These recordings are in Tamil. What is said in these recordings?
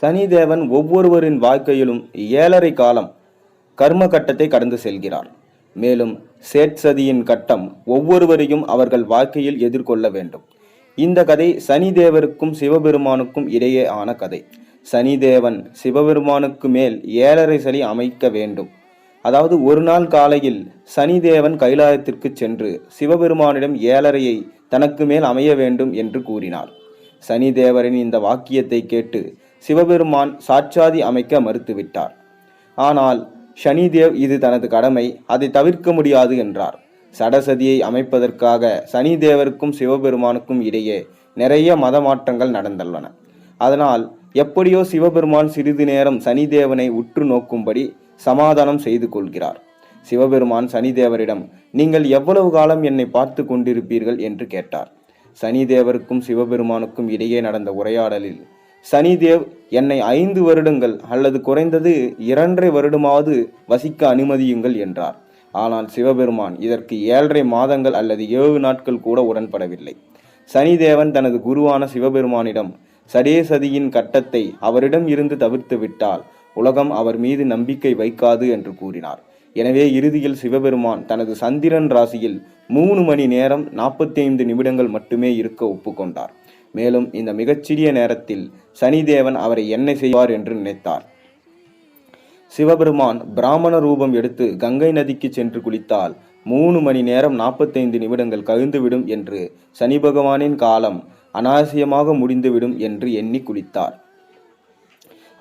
சனிதேவன் ஒவ்வொருவரின் வாழ்க்கையிலும் 7.5 காலம் கர்ம கட்டத்தை கடந்து செல்கிறார். மேலும் சேட்சதியின் கட்டம் ஒவ்வொருவரையும் அவர்கள் வாழ்க்கையில் எதிர்கொள்ள வேண்டும். இந்த கதை சனிதேவருக்கும் சிவபெருமானுக்கும் இடையே ஆன கதை. சனிதேவன் சிவபெருமானுக்கு மேல் 7.5 சனி அமைக்க வேண்டும். அதாவது ஒரு நாள் காலையில் சனிதேவன் கைலாயத்திற்கு சென்று சிவபெருமானிடம் 7.5 தனக்கு மேல் அமைய வேண்டும் என்று கூறினார். சனிதேவரின் இந்த வாக்கியத்தை கேட்டு சிவபெருமான் சாட்சாதி அமைக்க மறுத்துவிட்டார். ஆனால் சனிதேவ் இது தனது கடமை, அதை தவிர்க்க முடியாது என்றார். சடசதியை அமைப்பதற்காக சனிதேவருக்கும் சிவபெருமானுக்கும் இடையே நிறைய மத மாற்றங்கள் நடந்துள்ளன. அதனால் எப்படியோ சிவபெருமான் சிறிது நேரம் சனிதேவனை உற்று நோக்கும்படி சமாதானம் செய்து கொள்கிறார். சிவபெருமான் சனிதேவரிடம், நீங்கள் எவ்வளவு காலம் என்னை பார்த்து கொண்டிருப்பீர்கள் என்று கேட்டார். சனிதேவருக்கும் சிவபெருமானுக்கும் இடையே நடந்த உரையாடலில் சனிதேவ், என்னை 5 வருடங்கள் அல்லது குறைந்தது 2.5 வருடமாவது வசிக்க அனுமதியுங்கள் என்றார். ஆனால் சிவபெருமான் இதற்கு 7.5 மாதங்கள் அல்லது 7 நாட்கள் கூட உடன்படவில்லை. சனிதேவன் தனது குருவான சிவபெருமானிடம் சடேசதியின் கட்டத்தை அவரிடம் இருந்து தவிர்த்து விட்டால் உலகம் அவர் மீது நம்பிக்கை வைக்காது என்று கூறினார். எனவே இறுதியில் சிவபெருமான் தனது சந்திரன் ராசியில் 3 மணி நேரம் 45 நிமிடங்கள் மட்டுமே இருக்க ஒப்புக்கொண்டார். மேலும் இந்த மிகச்சிறிய நேரத்தில் சனிதேவன் அவரை என்ன செய்வார் என்று நினைத்தார். சிவபெருமான் பிராமண ரூபம் எடுத்து கங்கை நதிக்கு சென்று குளித்தால் 3 மணி நேரம் 45 நிமிடங்கள் கழிந்துவிடும் என்று, சனி பகவானின் காலம் அனாவசியமாக முடிந்துவிடும் என்று எண்ணி குளித்தார்.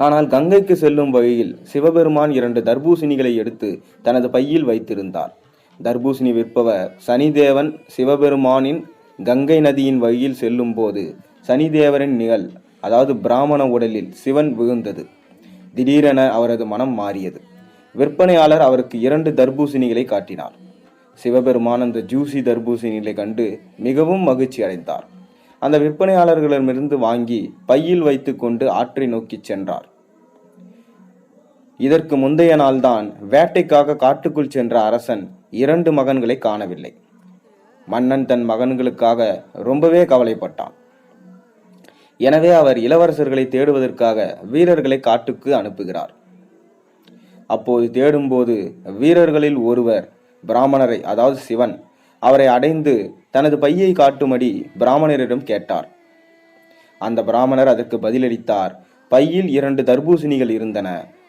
ஆனால் கங்கைக்கு செல்லும் வழியில் சிவபெருமான் 2 தர்பூசணிகளை எடுத்து தனது பையில் வைத்திருந்தார். தர்பூசணி விற்பவர் சனிதேவன் சிவபெருமானின் கங்கை நதியின் வழியில் செல்லும் போது சனிதேவரின் நிழல், அதாவது பிராமண உடலில் சிவன் விழுந்தது. திடீரென அவரது மனம் மாறியது. விற்பனையாளர் அவருக்கு 2 தர்பூசணிகளை காட்டினார். சிவபெருமான் அந்த ஜூசி தர்பூசணிகளை கண்டு மிகவும் மகிழ்ச்சி அடைந்தார். அந்த விற்பனையாளர்களிடமிருந்து வாங்கி பையில் வைத்து கொண்டு ஆற்றை நோக்கி சென்றார். இதற்கு முந்தைய நாள்தான் வேட்டைக்காக காட்டுக்குள் சென்ற அரசன் 2 மகன்களை காணவில்லை. மன்னன் தன் மகன்களுக்காக ரொம்பவே கவலைப்பட்டான். எனவே அவர் இளவரசர்களை தேடுவதற்காக வீரர்களை காட்டுக்கு அனுப்புகிறார். அப்போது தேடும்போது வீரர்களில் ஒருவர் பிராமணரை, அதாவது சிவன், அவரை அடைந்து தனது பையை காட்டும்படி பிராமணரிடம் கேட்டார். அந்த பிராமணர் அதற்கு பதிலளித்தார், பையில் 2 தர்பூசணிகள் இருந்தன,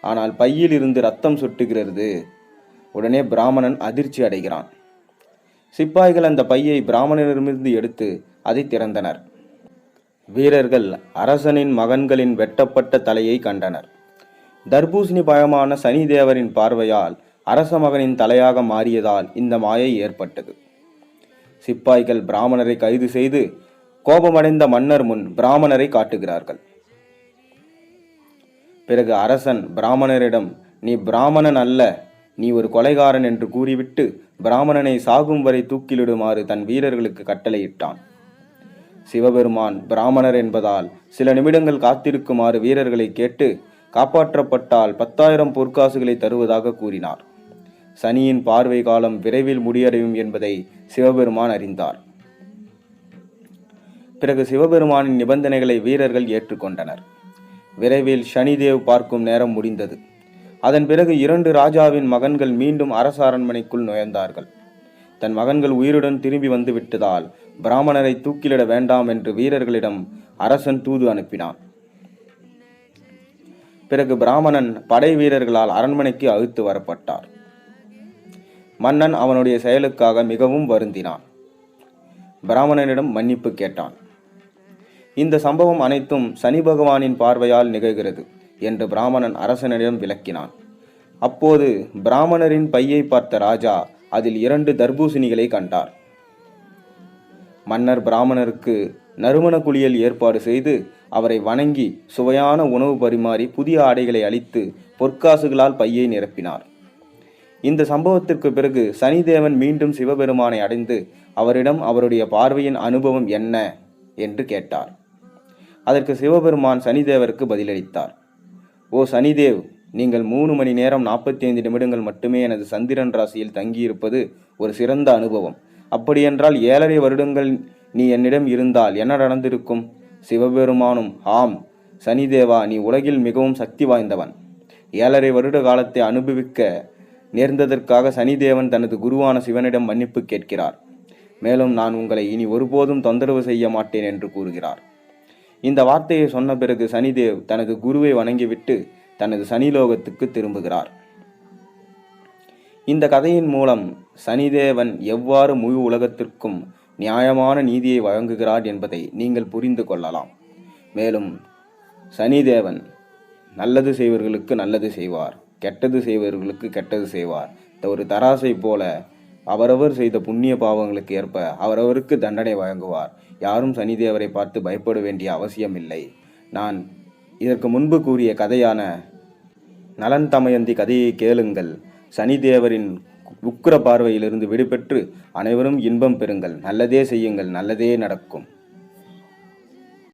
ஆனால் பையில் இருந்து ரத்தம் சொட்டுகிறது. உடனே பிராமணன் அதிர்ச்சி அடைகிறான். சிப்பாய்கள் அந்த பையை பிராமணரிடமிருந்து எடுத்து அதை திறந்தனர். வீரர்கள் அரசனின் மகன்களின் வெட்டப்பட்ட தலையை கண்டனர். தர்பூசணி பழமான சனிதேவரின் பார்வையால் அரச மகனின் தலையாக மாறியதால் இந்த மாயை ஏற்பட்டது. சிப்பாய்கள் பிராமணரை கைது செய்து கோபமடைந்த மன்னர் முன் பிராமணரை காட்டுகிறார்கள். பிறகு அரசன் பிராமணரிடம், நீ பிராமணன் அல்ல, நீ ஒரு கொலைகாரன் என்று கூறிவிட்டு பிராமணனை சாகும் வரை தூக்கிலிடுமாறு தன் வீரர்களுக்கு கட்டளையிட்டான். சிவபெருமான் பிராமணர் என்பதால் சில நிமிடங்கள் காத்திருக்குமாறு வீரர்களை கேட்டு காப்பாற்றப்பட்டால் 10,000 பொற்காசுகளை தருவதாக கூறினார். சனியின் பார்வை காலம் விரைவில் முடியடையும் என்பதை சிவபெருமான் அறிந்தார். பிறகு சிவபெருமானின் நிபந்தனைகளை வீரர்கள் ஏற்றுக்கொண்டனர். விரைவில் சனிதேவ் பார்க்கும் நேரம் முடிந்தது. அதன் பிறகு 2 ராஜாவின் மகன்கள் மீண்டும் அரச அரண்மனைக்குள் நுழைந்தார்கள். தன் மகன்கள் உயிருடன் திரும்பி வந்து விட்டதால் பிராமணரை தூக்கிலிட வேண்டாம் என்று வீரர்களிடம் அரசன் தூது அனுப்பினான். பிறகு பிராமணன் படை வீரர்களால் அரண்மனைக்கு அழைத்து வரப்பட்டார். மன்னன் அவனுடைய செயலுக்காக மிகவும் வருந்தினான். பிராமணனிடம் மன்னிப்பு கேட்டான். இந்த சம்பவம் அனைத்தும் சனி பகவானின் பார்வையால் நிகழ்கிறது என்று பிராமணன் அரசனிடம் விளக்கினான். அப்போது பிராமணரின் பையை பார்த்த ராஜா அதில் 2 தர்பூசணிகளை கண்டார். மன்னர் பிராமணருக்கு நறுமண குளியல் ஏற்பாடு செய்து அவரை வணங்கி சுவையான உணவு பரிமாறி புதிய ஆடைகளை அளித்து பொற்காசுகளால் பையை நிரப்பினார். இந்த சம்பவத்திற்கு பிறகு சனிதேவன் மீண்டும் சிவபெருமானை அடைந்து அவரிடம் அவருடைய பார்வையின் அனுபவம் என்ன என்று கேட்டார். அதற்கு சிவபெருமான் சனிதேவருக்கு பதிலளித்தார். ஓ சனிதேவ், நீங்கள் 3 மணி நேரம் 45 நிமிடங்கள் மட்டுமே எனது சந்திரன் ராசியில் தங்கியிருப்பது ஒரு சிறந்த அனுபவம். அப்படியென்றால் 7.5 வருடங்கள் நீ என்னிடம் இருந்தால் என்ன நடந்திருக்கும்? சிவபெருமானும், ஆம், சனிதேவா, நீ உலகில் மிகவும் சக்தி வாய்ந்தவன். 7.5 வருட காலத்தை அனுபவிக்க நேர்ந்ததற்காக சனிதேவன் தனது குருவான சிவனிடம் மன்னிப்பு கேட்கிறார். மேலும் நான் உங்களை இனி ஒருபோதும் தொந்தரவு செய்ய மாட்டேன் என்று கூறுகிறார். இந்த வார்த்தையை சொன்ன பிறகு சனிதேவ் தனது குருவை வணங்கிவிட்டு தனது சனிலோகத்துக்கு திரும்புகிறார். இந்த கதையின் மூலம் சனிதேவன் எவ்வாறு முழு உலகத்திற்கும் நியாயமான நீதியை வழங்குகிறார் என்பதை நீங்கள் புரிந்து கொள்ளலாம். மேலும் சனிதேவன் நல்லது செய்வர்களுக்கு நல்லது செய்வார், கெட்டது செய்வர்களுக்கு கெட்டது செய்வார். ஒரு தராசை போல அவரவர் செய்த புண்ணிய பாவங்களுக்கு ஏற்ப அவரவருக்கு தண்டனை வழங்குவார். யாரும் சனிதேவரை பார்த்து பயப்பட வேண்டிய அவசியமில்லை. நான் இதற்கு முன்பு கூறிய கதையான நலன் தமயந்தி கதையை கேளுங்கள். சனிதேவரின் உக்கிர பார்வையிலிருந்து விடுபெற்று அனைவரும் இன்பம் பெறுங்கள். நல்லதே செய்யுங்கள், நல்லதே நடக்கும்.